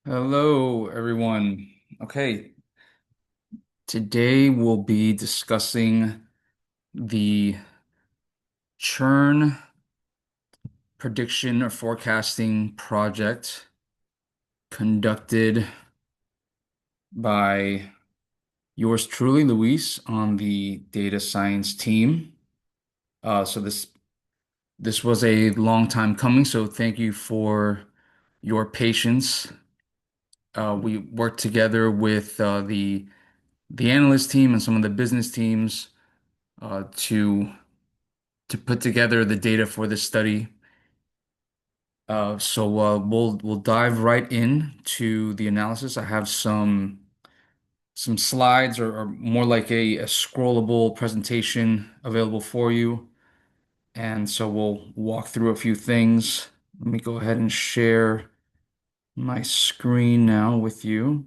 Hello, everyone. Okay, today we'll be discussing the churn prediction or forecasting project conducted by yours truly, Luis, on the data science team. So this was a long time coming, so thank you for your patience. We worked together with the analyst team and some of the business teams to put together the data for this study. So we'll dive right in to the analysis. I have some slides or more like a scrollable presentation available for you. And so we'll walk through a few things. Let me go ahead and share my screen now with you.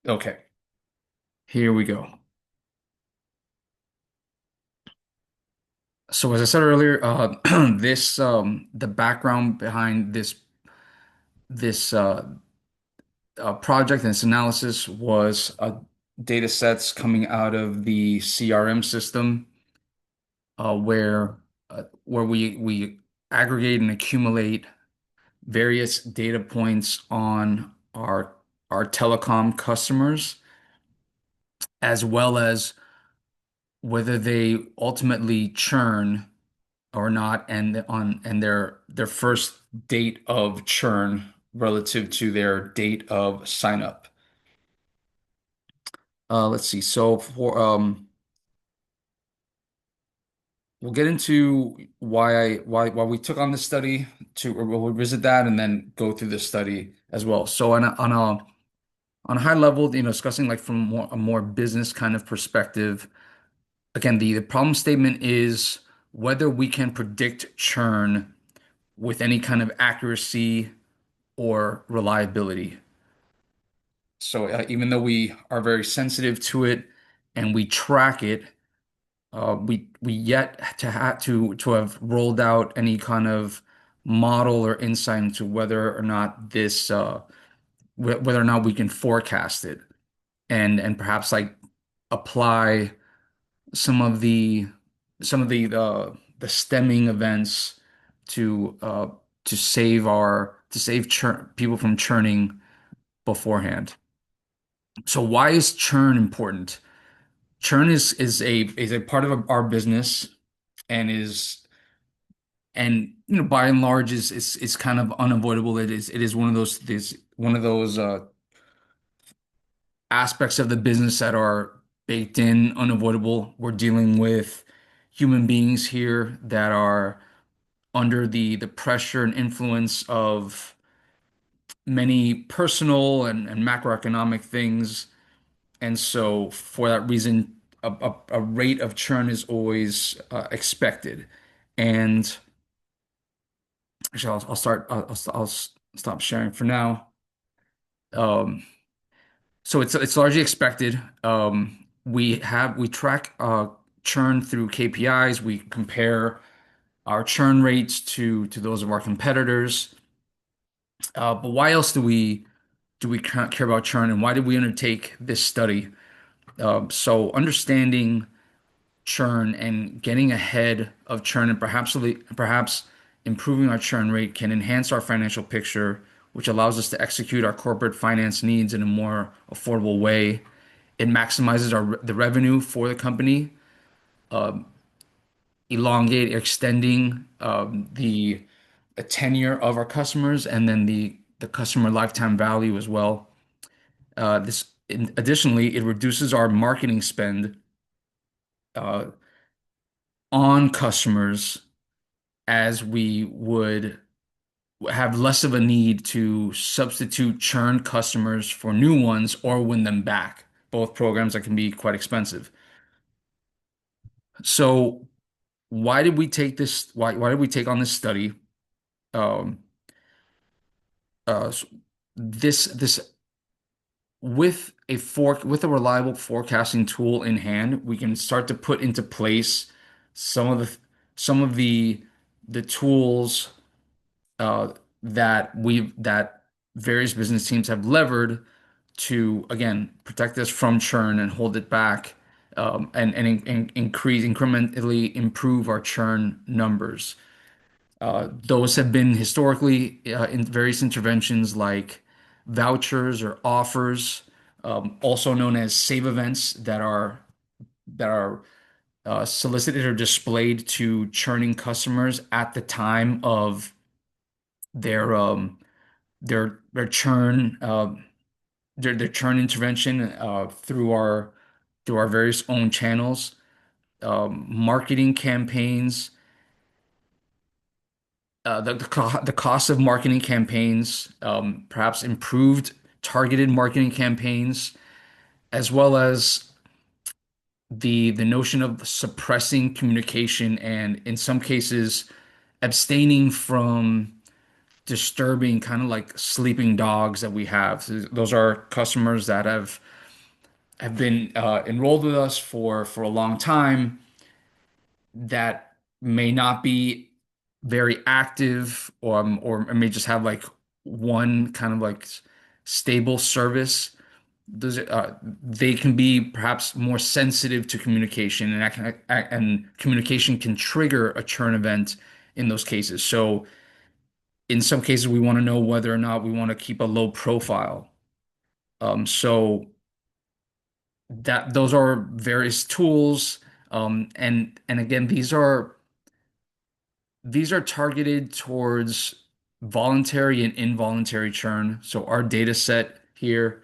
Okay, here we go. So as I said earlier, this the background behind this project and its analysis was data sets coming out of the CRM system, where we aggregate and accumulate various data points on our telecom customers, as well as whether they ultimately churn or not, and their first date of churn relative to their date of sign up. Let's see. So for we'll get into why we took on this study or we'll revisit that and then go through the study as well. So on a high level, discussing like from a more business kind of perspective, again, the problem statement is whether we can predict churn with any kind of accuracy or reliability. So even though we are very sensitive to it and we track it, we yet to have rolled out any kind of model or insight into whether or not whether or not we can forecast it and perhaps like apply some of the stemming events to uh to save people from churning beforehand. So why is churn important? Churn is a part of our business and by and large is kind of unavoidable. It is one of those aspects of the business that are baked in, unavoidable. We're dealing with human beings here that are under the pressure and influence of many personal and macroeconomic things. And so for that reason, a rate of churn is always expected. And actually, I'll start. I'll stop sharing for now. Um, so it's largely expected. We track churn through KPIs. We compare our churn rates to those of our competitors. But why else do we care about churn, and why did we undertake this study? So understanding churn and getting ahead of churn and perhaps improving our churn rate can enhance our financial picture, which allows us to execute our corporate finance needs in a more affordable way. It maximizes the revenue for the company, extending the tenure of our customers, and then the customer lifetime value as well. Additionally, it reduces our marketing spend uh, on customers, as we would have less of a need to substitute churn customers for new ones or win them back. Both programs that can be quite expensive. So why did we take on this study? Um, uh, this with a reliable forecasting tool in hand, we can start to put into place some of the tools uh, that various business teams have levered to again protect us from churn and hold it back, and increase incrementally improve our churn numbers. Those have been historically in various interventions like vouchers or offers, also known as save events that are solicited or displayed to churning customers at the time of their their churn their churn intervention through our various own channels, marketing campaigns, the cost of marketing campaigns, perhaps improved targeted marketing campaigns, as well as the notion of suppressing communication and in some cases abstaining from disturbing kind of like sleeping dogs that we have. So those are customers that have been enrolled with us for a long time that may not be very active or may just have like one kind of like stable service. They can be perhaps more sensitive to communication, and and communication can trigger a churn event in those cases. So in some cases, we want to know whether or not we want to keep a low profile. So that those are various tools, and again, these are targeted towards voluntary and involuntary churn. So our data set here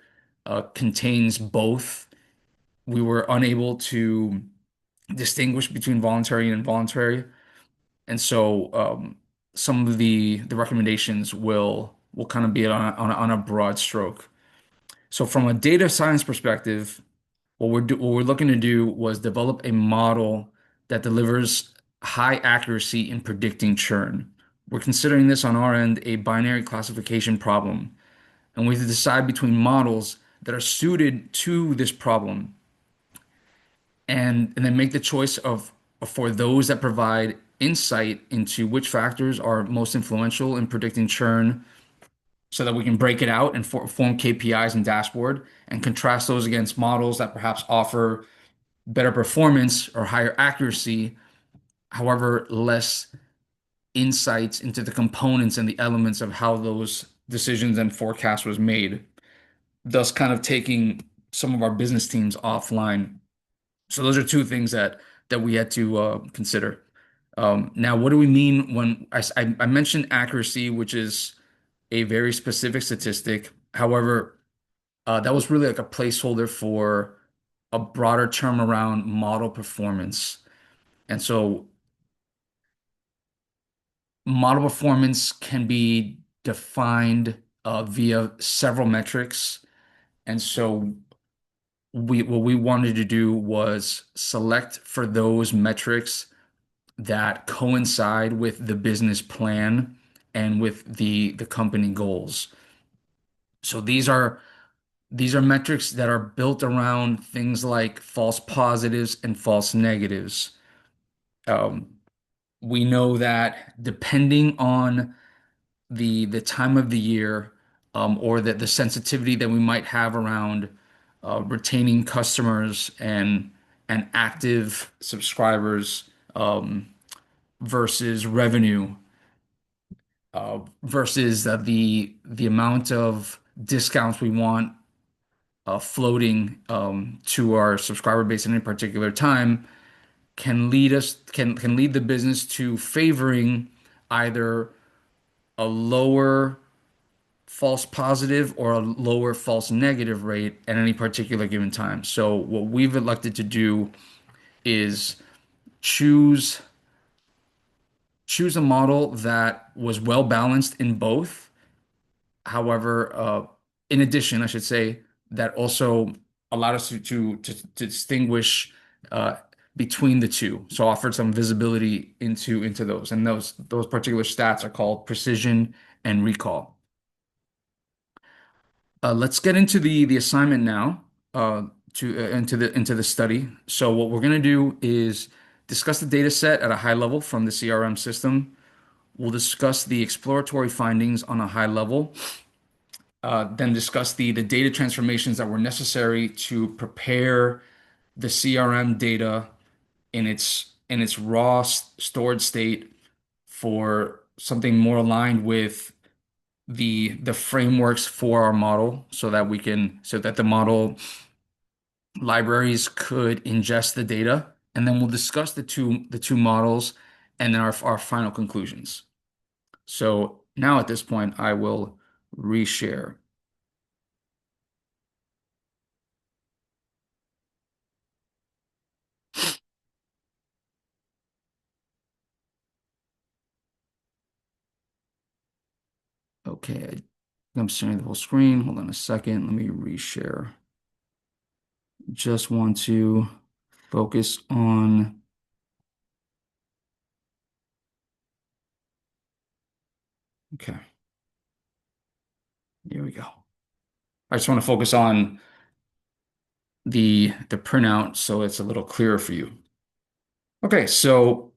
contains both. We were unable to distinguish between voluntary and involuntary, and so some of the recommendations will kind of be on a broad stroke. So from a data science perspective, what we're looking to do was develop a model that delivers high accuracy in predicting churn. We're considering this on our end a binary classification problem, and we have to decide between models that are suited to this problem, and then make the choice of for those that provide insight into which factors are most influential in predicting churn so that we can break it out and form KPIs and dashboard and contrast those against models that perhaps offer better performance or higher accuracy, however, less insights into the components and the elements of how those decisions and forecasts was made, thus kind of taking some of our business teams offline. So those are two things that we had to consider. Now, what do we mean when I mentioned accuracy, which is a very specific statistic. However, that was really like a placeholder for a broader term around model performance. And so model performance can be defined via several metrics. And so what we wanted to do was select for those metrics that coincide with the business plan and with the company goals. So these are metrics that are built around things like false positives and false negatives. Um, we know that depending on the time of the year, or the sensitivity that we might have around retaining customers and active subscribers, versus revenue, versus the amount of discounts we want floating to our subscriber base at any particular time can lead the business to favoring either a lower false positive or a lower false negative rate at any particular given time. So what we've elected to do is choose choose a model that was well balanced in both. However, in addition, I should say that also allowed us to distinguish uh, between the two. So offered some visibility into those, and those particular stats are called precision and recall. Let's get into the assignment now. To into the study. So what we're going to do is discuss the data set at a high level from the CRM system. We'll discuss the exploratory findings on a high level, then discuss the data transformations that were necessary to prepare the CRM data in its raw stored state for something more aligned with the frameworks for our model so that the model libraries could ingest the data, and then we'll discuss the two models and then our final conclusions. So now at this point, I will reshare. Okay, I'm sharing the whole screen. Hold on a second. Let me reshare. Just want to focus on, okay, here we go. I just want to focus on the printout so it's a little clearer for you. Okay, so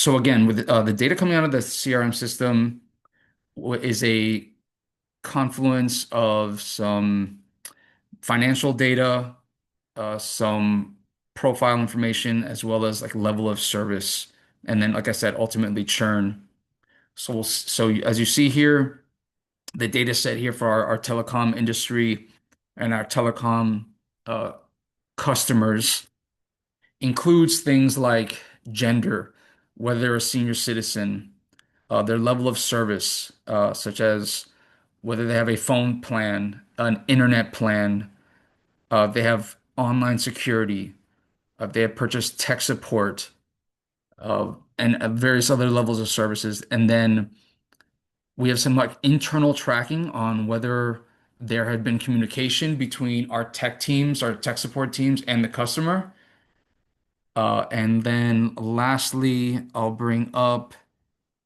again, with the data coming out of the CRM system is a confluence of some financial data, some profile information, as well as like level of service, and then, like I said, ultimately churn. So as you see here, the data set here for our telecom industry and our telecom uh, customers includes things like gender, whether they're a senior citizen, their level of service, such as whether they have a phone plan, an internet plan, they have online security, they have purchased tech support, and various other levels of services. And then we have some like internal tracking on whether there had been communication between our tech teams, our tech support teams, and the customer. And then lastly, I'll bring up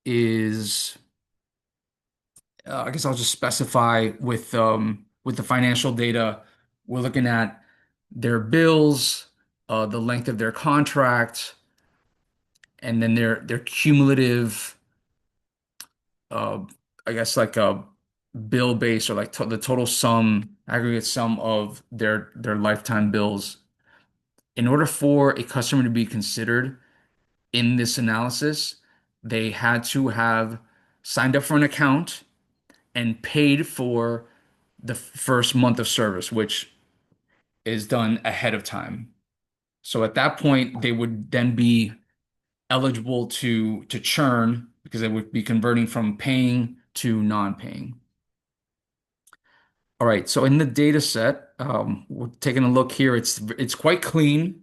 is I guess I'll just specify with the financial data, we're looking at their bills, the length of their contract, and then their cumulative uh I guess like a bill base or like to the total sum, aggregate sum of their lifetime bills. In order for a customer to be considered in this analysis, they had to have signed up for an account and paid for the first month of service, which is done ahead of time. So at that point, they would then be eligible to churn because they would be converting from paying to non-paying. All right, so in the data set, we're taking a look here. It's quite clean.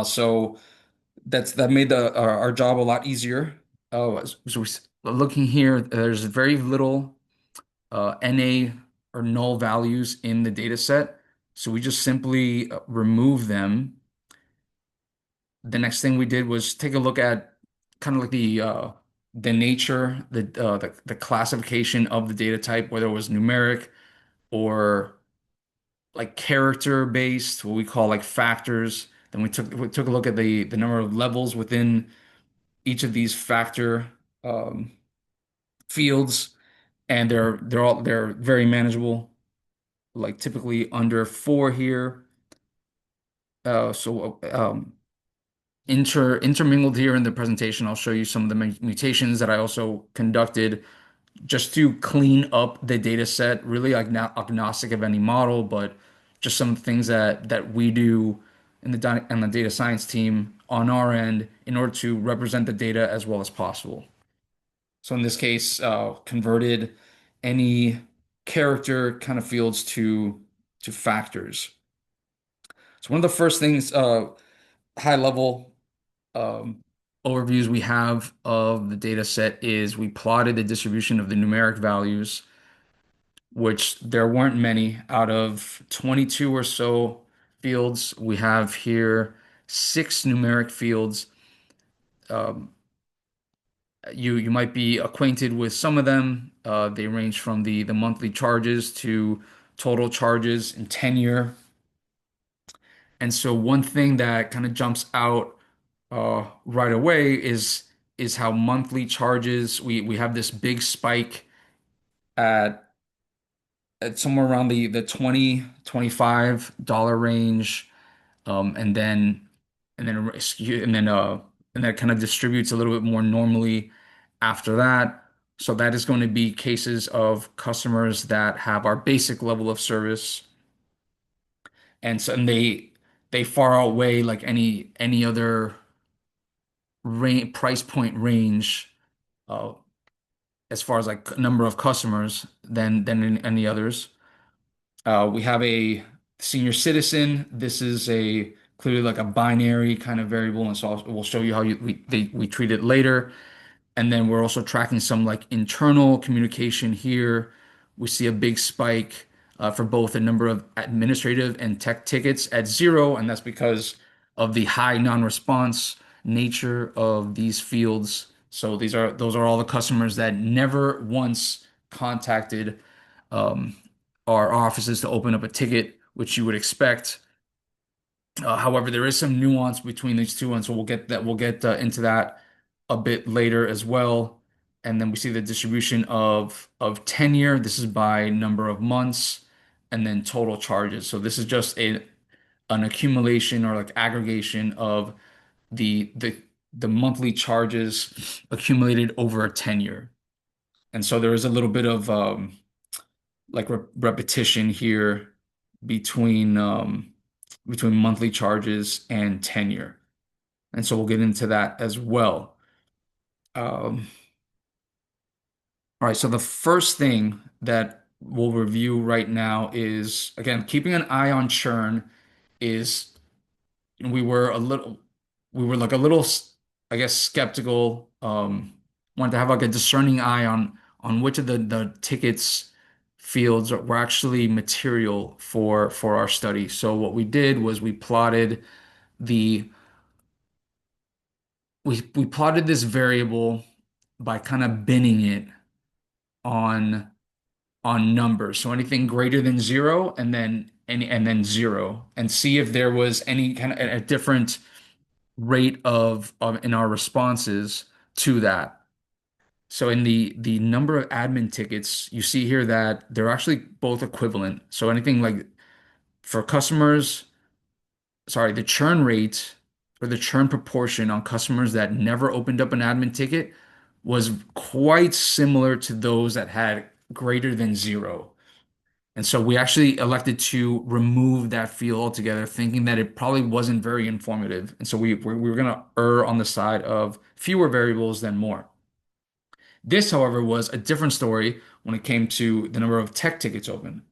So that made our job a lot easier. So we're looking here, there's very little NA or null values in the data set. So we just simply remove them. The next thing we did was take a look at kind of like the nature, the classification of the data type, whether it was numeric or like character based, what we call like factors. Then we took a look at the number of levels within each of these factor um, fields, and they're very manageable, like typically under four here. Intermingled here in the presentation, I'll show you some of the mutations that I also conducted just to clean up the data set, really like not agnostic of any model, but just some things that we do in on the data science team on our end in order to represent the data as well as possible. So in this case, converted any character kind of fields to factors. So one of the first things, high level um, overviews we have of the data set is we plotted the distribution of the numeric values, which there weren't many out of 22 or so fields. We have here six numeric fields. Um, you might be acquainted with some of them. They range from the monthly charges to total charges, and tenure. And so one thing that kind of jumps out right away is how monthly charges we have this big spike at somewhere around the 20 $25 range, and then that kind of distributes a little bit more normally after that. So that is going to be cases of customers that have our basic level of service, and they far outweigh like any other price point range, uh, as far as like number of customers than in any others. We have a senior citizen. This is a clearly like a binary kind of variable, and so we'll show you how we treat it later. And then we're also tracking some like internal communication here. We see a big spike for both the number of administrative and tech tickets at zero, and that's because of the high non-response nature of these fields. So those are all the customers that never once contacted um, our offices to open up a ticket, which you would expect. However, there is some nuance between these two, and so we'll get into that a bit later as well. And then we see the distribution of tenure. This is by number of months, and then total charges. So this is just a an accumulation or like aggregation of the the the monthly charges accumulated over a tenure. And so there is a little bit of like repetition here between between monthly charges and tenure. And so we'll get into that as well. Um, all right, so the first thing that we'll review right now is again keeping an eye on churn is we were a little we were like a little I guess skeptical, wanted to have like a discerning eye on which of the tickets fields were actually material for our study. So what we did was the we plotted this variable by kind of binning it on numbers. So anything greater than zero and then zero, and see if there was any kind of a different rate of in our responses to that. So in the number of admin tickets, you see here that they're actually both equivalent. So anything like for customers, sorry, the churn rate or the churn proportion on customers that never opened up an admin ticket was quite similar to those that had greater than zero. And so we actually elected to remove that field altogether, thinking that it probably wasn't very informative. And so we were going to err on the side of fewer variables than more. This, however, was a different story when it came to the number of tech tickets open.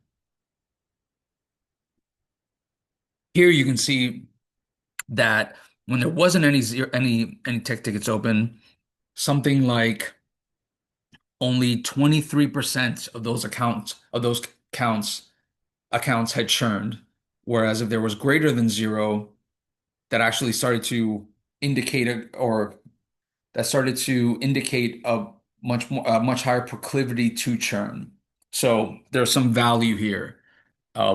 Here you can see that when there wasn't any tech tickets open, something like only 23% of those accounts had churned, whereas if there was greater than zero, that actually started to indicate that started to indicate a much higher proclivity to churn. So there's some value here.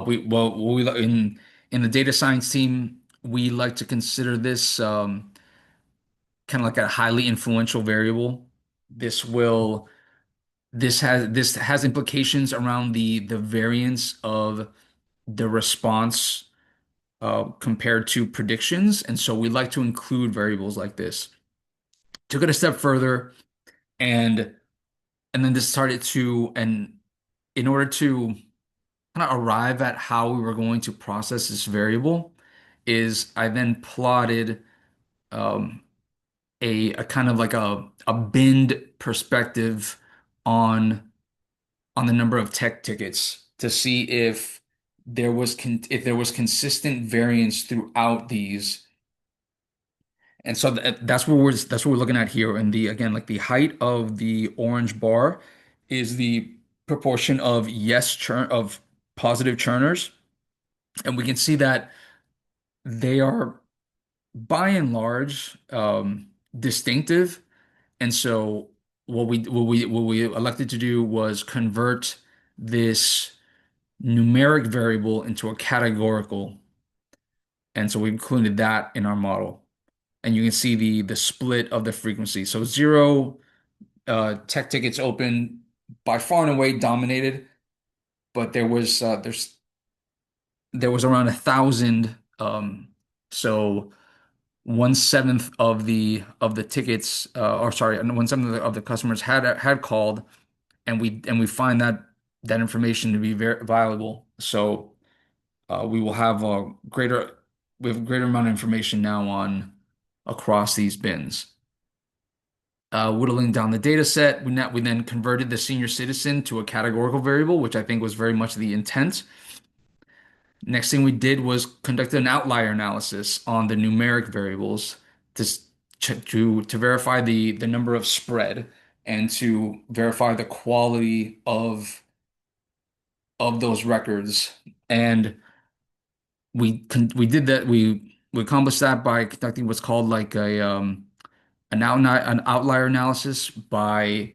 We in the data science team, we like to consider this kind of like a highly influential variable. This will this has implications around the variance of the response compared to predictions, and so we like to include variables like this. Took it a step further, and then this started to and in order to kind of arrive at how we were going to process this variable, is I then plotted um, a kind of like a binned perspective on the number of tech tickets to see if if there was consistent variance throughout these. And so that's what we're looking at here. And the again, like the height of the orange bar is the proportion of yes churn of positive churners. And we can see that they are by and large distinctive. And so what we elected to do was convert this numeric variable into a categorical. And so we included that in our model. And you can see the split of the frequency. So zero tech tickets open by far and away dominated, but there was around 1,000. So 1/7 of the tickets, or sorry, 1/7 of the customers had called, and we find that information to be very valuable. So we will have a greater we have a greater amount of information now on across these bins. Whittling down the data set, we then converted the senior citizen to a categorical variable, which I think was very much the intent. Next thing we did was conduct an outlier analysis on the numeric variables to to verify the number of spread and to verify the quality of those records. And we did that we accomplished that by conducting what's called like an outlier analysis by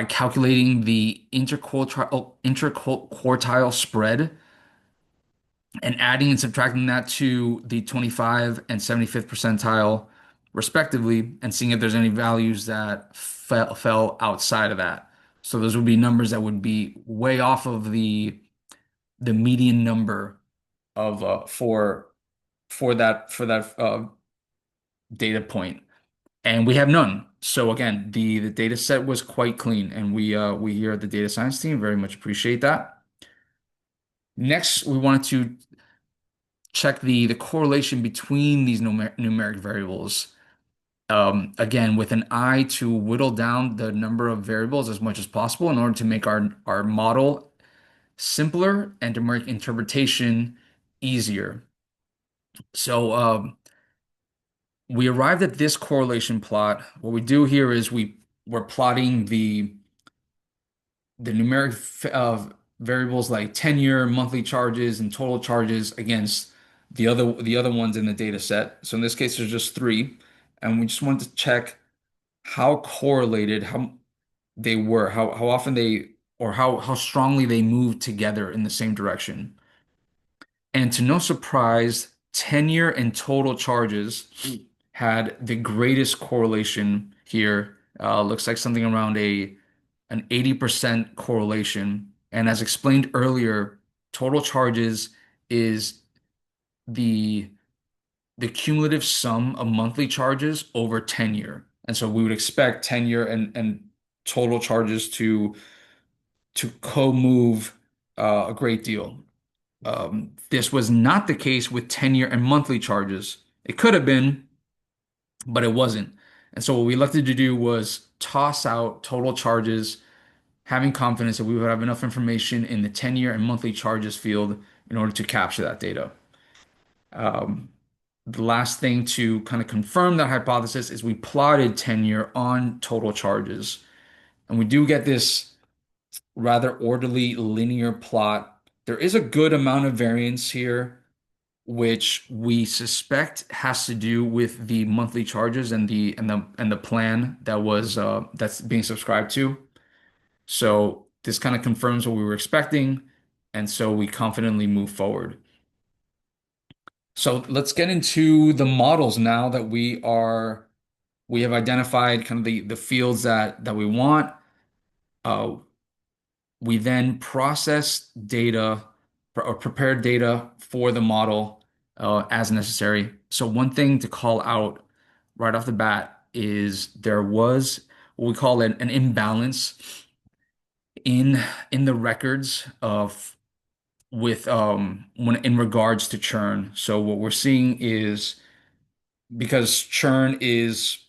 calculating the interquartile spread and adding and subtracting that to the 25 and 75th percentile respectively, and seeing if there's any values that fell outside of that. So those would be numbers that would be way off of the median number of for that data point. And we have none. So again, the data set was quite clean, and we here at the data science team very much appreciate that. Next, we wanted to check the correlation between these numeric variables. Again, with an eye to whittle down the number of variables as much as possible in order to make our model simpler and to make interpretation easier. So we arrived at this correlation plot. What we do here is we're plotting the numeric variables like tenure, monthly charges, and total charges against the other ones in the data set. So in this case, there's just three, and we just wanted to check how correlated how they were, how often they or how strongly they moved together in the same direction. And to no surprise, tenure and total charges had the greatest correlation here. Looks like something around an 80% correlation. And as explained earlier, total charges is the the cumulative sum of monthly charges over tenure. And so we would expect tenure and total charges to co-move a great deal. This was not the case with tenure and monthly charges. It could have been, but it wasn't. And so what we elected to do was toss out total charges, having confidence that we would have enough information in the tenure and monthly charges field in order to capture that data. Um, the last thing to kind of confirm that hypothesis is we plotted tenure on total charges. And we do get this rather orderly linear plot. There is a good amount of variance here, which we suspect has to do with the monthly charges and the plan that's being subscribed to. So this kind of confirms what we were expecting, and so we confidently move forward. So let's get into the models now that we have identified kind of the fields that we want. Uh, we then process data or prepare data for the model as necessary. So one thing to call out right off the bat is there was what we call an imbalance in the records of with when in regards to churn. So what we're seeing is because churn is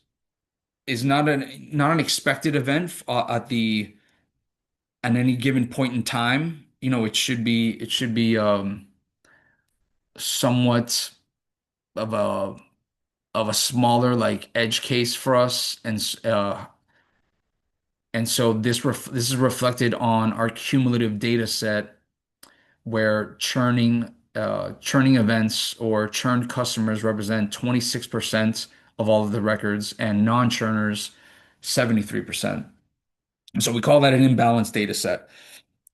not an expected event at any given point in time. You know, it should be somewhat of a smaller like edge case for us, and so this is reflected on our cumulative data set where churning events or churned customers represent 26% of all of the records and non-churners 73%. And so we call that an imbalanced data set.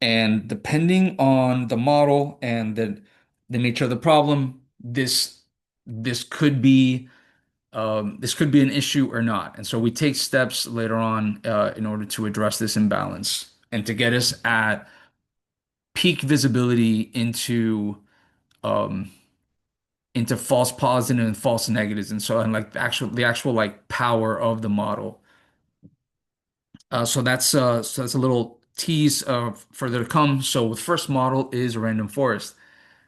And depending on the model and the nature of the problem, this could be this could be an issue or not. And so we take steps later on in order to address this imbalance and to get us at peak visibility um, into false positives and false negatives, and so and like the actual like power of the model. So that's a little tease of further to come. So the first model is random forest.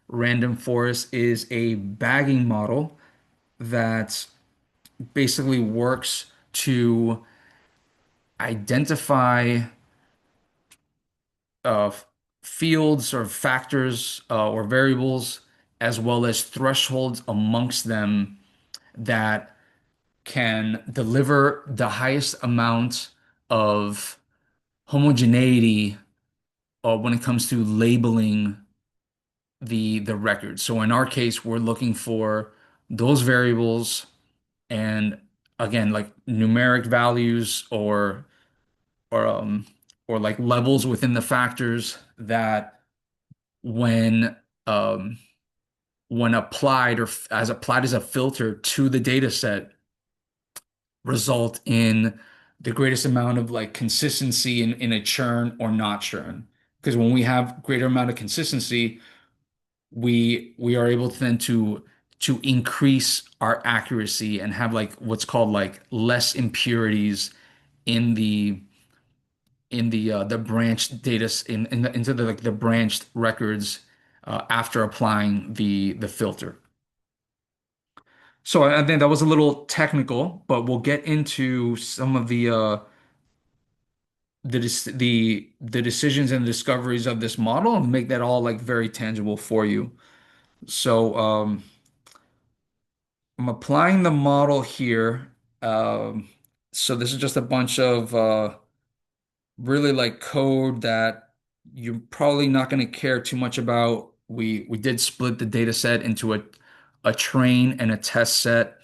Random forest is a bagging model that basically works to identify uh, fields or factors or variables as well as thresholds amongst them that can deliver the highest amount of homogeneity when it comes to labeling the record. So in our case, we're looking for those variables and again, like numeric values or um or like levels within the factors that when um when applied or as applied as a filter to the data set result in the greatest amount of like consistency in a churn or not churn. Because when we have greater amount of consistency, we are able to then to increase our accuracy and have like what's called like less impurities in the branched into the like the branched records after applying the filter. So I think that was a little technical, but we'll get into some of the decisions and discoveries of this model and make that all like very tangible for you. So I'm applying the model here. Um, so this is just a bunch of really like code that you're probably not going to care too much about. We did split the data set into a train and a test set.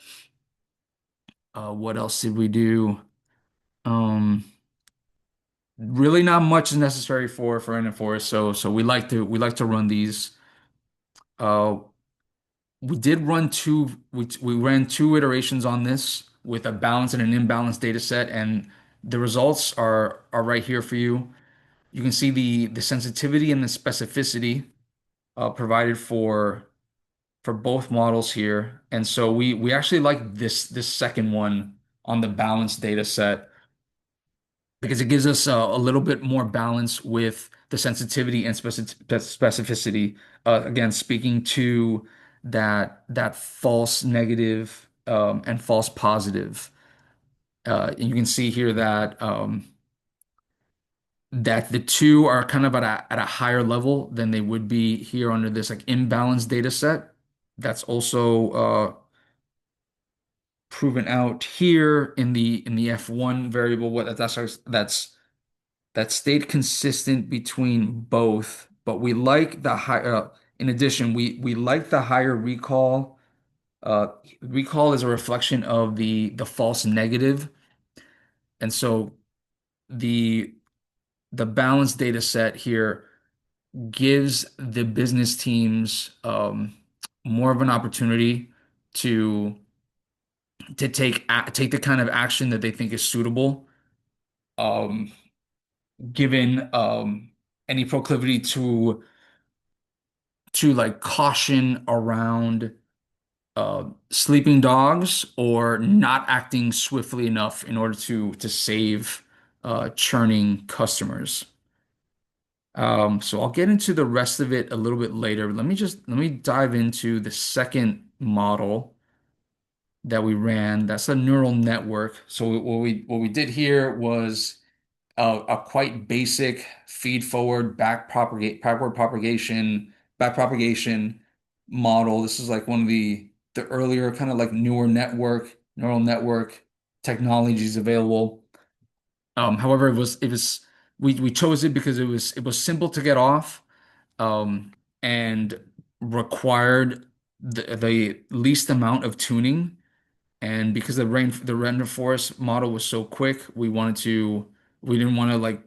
What else did we do? Um, Really not much is necessary for NF4. So we like to run these. Uh, we did run we ran two iterations on this with a balanced and an imbalanced data set, and the results are right here for you. You can see the sensitivity and the specificity provided for both models here. And so we actually like this second one on the balanced data set because it gives us a little bit more balance with the sensitivity and specificity. Again, speaking to that false negative and false positive. And you can see here that the two are kind of at a higher level than they would be here under this like imbalanced data set. That's also proven out here in the F1 variable. That stayed consistent between both, but we like the high. In addition, we like the higher recall. Recall is a reflection of the false negative, and so the the balanced data set here gives the business teams more of an opportunity to take the kind of action that they think is suitable, um, given any proclivity to like caution around sleeping dogs or not acting swiftly enough in order to save churning customers. So I'll get into the rest of it a little bit later. Let me dive into the second model that we ran. That's a neural network. So what we did here was a quite basic feed forward back propagation model. This is like one of the earlier kind of like newer neural network technologies available. However, it was we chose it because it was simple to get off and required the least amount of tuning. And because the render forest model was so quick, we didn't want to like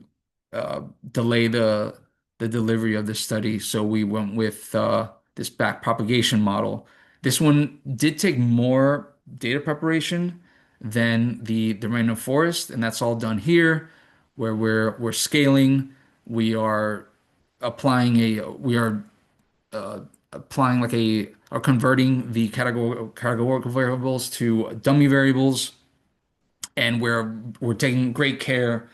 delay the delivery of the study. So we went with this back propagation model. This one did take more data preparation than the random forest, and that's all done here, where we're scaling. We are we are applying like a or converting the categorical variables to dummy variables, and we're taking great care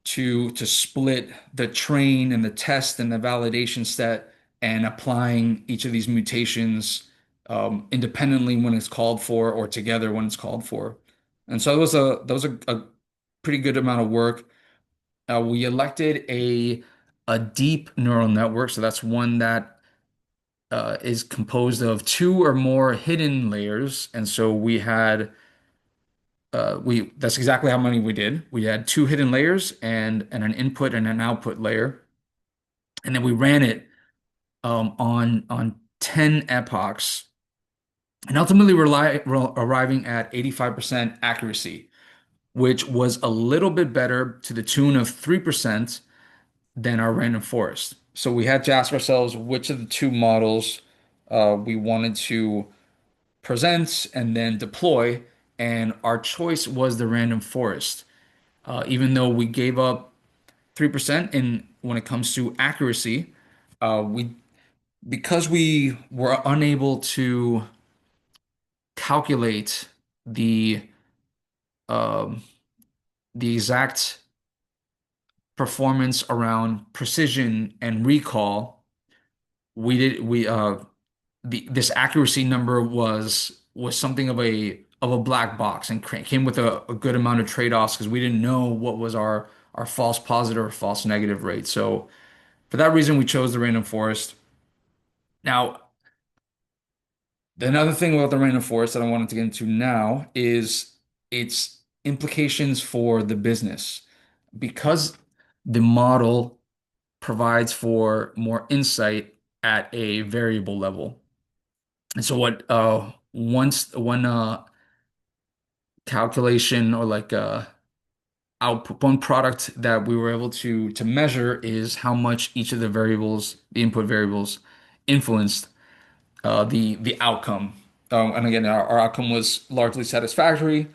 to split the train and the test and the validation set and applying each of these mutations independently when it's called for or together when it's called for. And so that was a pretty good amount of work. We elected a deep neural network, so that's one that is composed of two or more hidden layers. And so we had we that's exactly how many we did. We had two hidden layers and an input and an output layer, and then we ran it on 10 epochs, and ultimately arriving at 85% accuracy, which was a little bit better to the tune of 3% than our random forest. So we had to ask ourselves which of the two models we wanted to present and then deploy, and our choice was the random forest. Even though we gave up 3% in when it comes to accuracy, we because we were unable to calculate the um, the exact performance around precision and recall, we did we this accuracy number was something of a black box and came with a good amount of trade-offs because we didn't know what was our false positive or false negative rate. So for that reason, we chose the random forest. Now, another thing about the random forest that I wanted to get into now is its implications for the business. Because the model provides for more insight at a variable level. And so what once one calculation or like output one product that we were able to measure is how much each of the variables, the input variables, influenced the outcome. And again, our outcome was largely satisfactory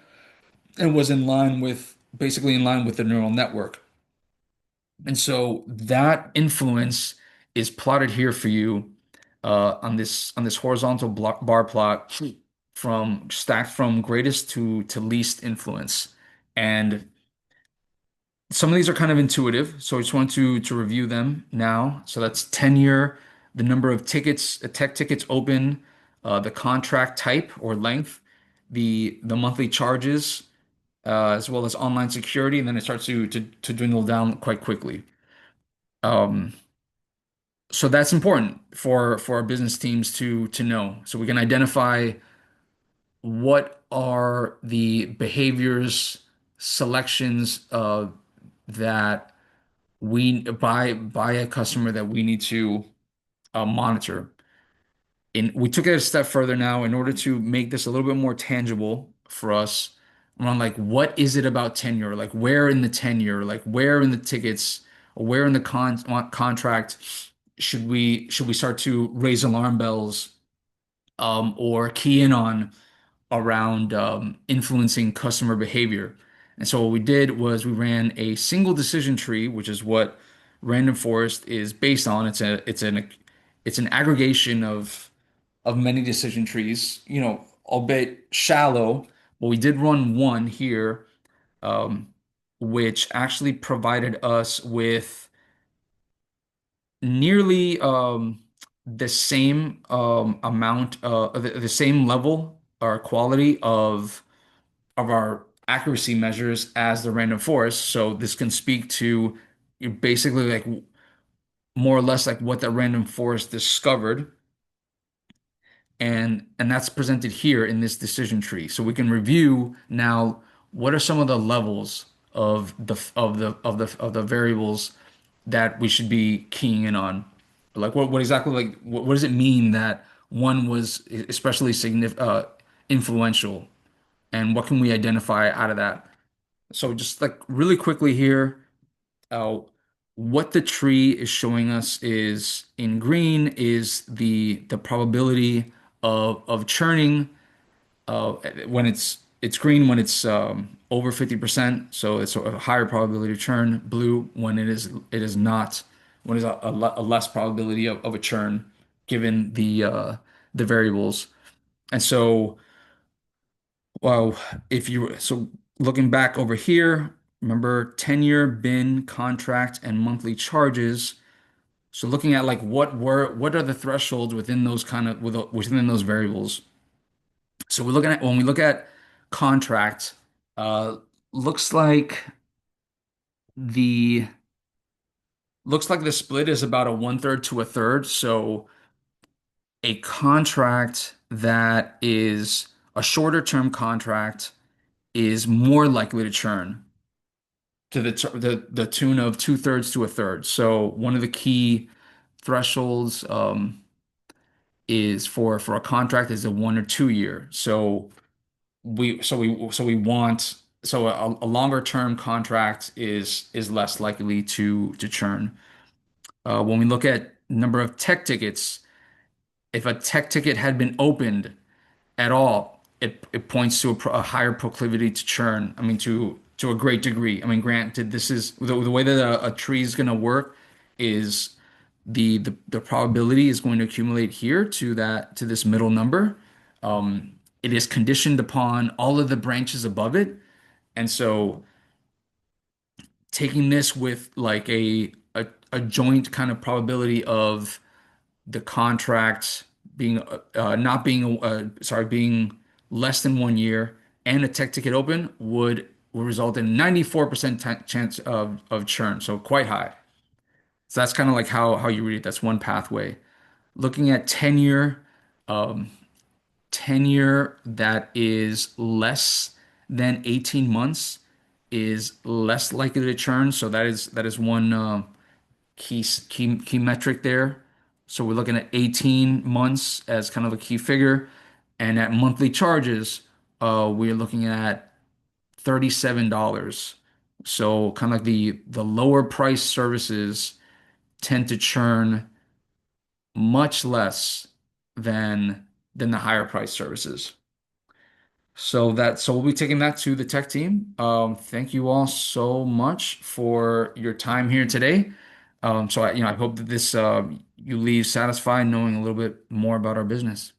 and was in line with basically in line with the neural network. And so that influence is plotted here for you on this horizontal bar plot from stacked from greatest to least influence. And some of these are kind of intuitive, so I just want to review them now. So that's tenure, the number of tickets, tech tickets open, the contract type or length, the monthly charges, as well as online security, and then it starts to dwindle down quite quickly. Um, so that's important for our business teams to know, so we can identify what are the behaviors, selections that we by a customer that we need to monitor. And we took it a step further now in order to make this a little bit more tangible for us around like what is it about tenure? Like where in the tenure, like where in the tickets, or where in the contract should we start to raise alarm bells or key in on around influencing customer behavior. And so what we did was we ran a single decision tree, which is what random forest is based on. It's an aggregation of many decision trees, albeit shallow. But we did run one here, um, which actually provided us with nearly the same amount, the same level or quality of our accuracy measures as the random forest. So this can speak to basically like more or less like what the random forest discovered. And that's presented here in this decision tree. So we can review now what are some of the levels of the variables that we should be keying in on. Like what exactly like what does it mean that one was especially influential, and what can we identify out of that? So just like really quickly here, what the tree is showing us is in green is the probability of churning when it's green when it's over 50%, so it's a higher probability of churn. Blue when it is not, when it's a less probability of a churn given the variables. And so, well, if you so looking back over here, remember 10-year bin contract and monthly charges. So looking at like what are the thresholds within those within those variables. So we're looking at when we look at contract, uh, looks like the looks like the split is about a one third to a third. So a contract that is a shorter term contract is more likely to churn to the tune of two-thirds to a third. So one of the key thresholds is for a contract is a 1 or 2 year. So we want a longer term contract is less likely to churn. When we look at number of tech tickets, if a tech ticket had been opened at all, it points to a higher proclivity to churn. I mean, to a great degree. I mean, granted, this is the way that a tree is going to work is the probability is going to accumulate here to this middle number. It is conditioned upon all of the branches above it, and so taking this with like a joint kind of probability of the contract being not being being less than 1 year and a tech ticket open would result in 94% chance of churn, so quite high. So that's kind of like how you read it. That's one pathway. Looking at um, tenure that is less than 18 months is less likely to churn. So that is one key metric there. So we're looking at 18 months as kind of a key figure, and at monthly charges, we're looking at $37. So kind of like the lower price services tend to churn much less than the higher price services. So we'll be taking that to the tech team. Thank you all so much for your time here today. So I hope that this you leave satisfied knowing a little bit more about our business.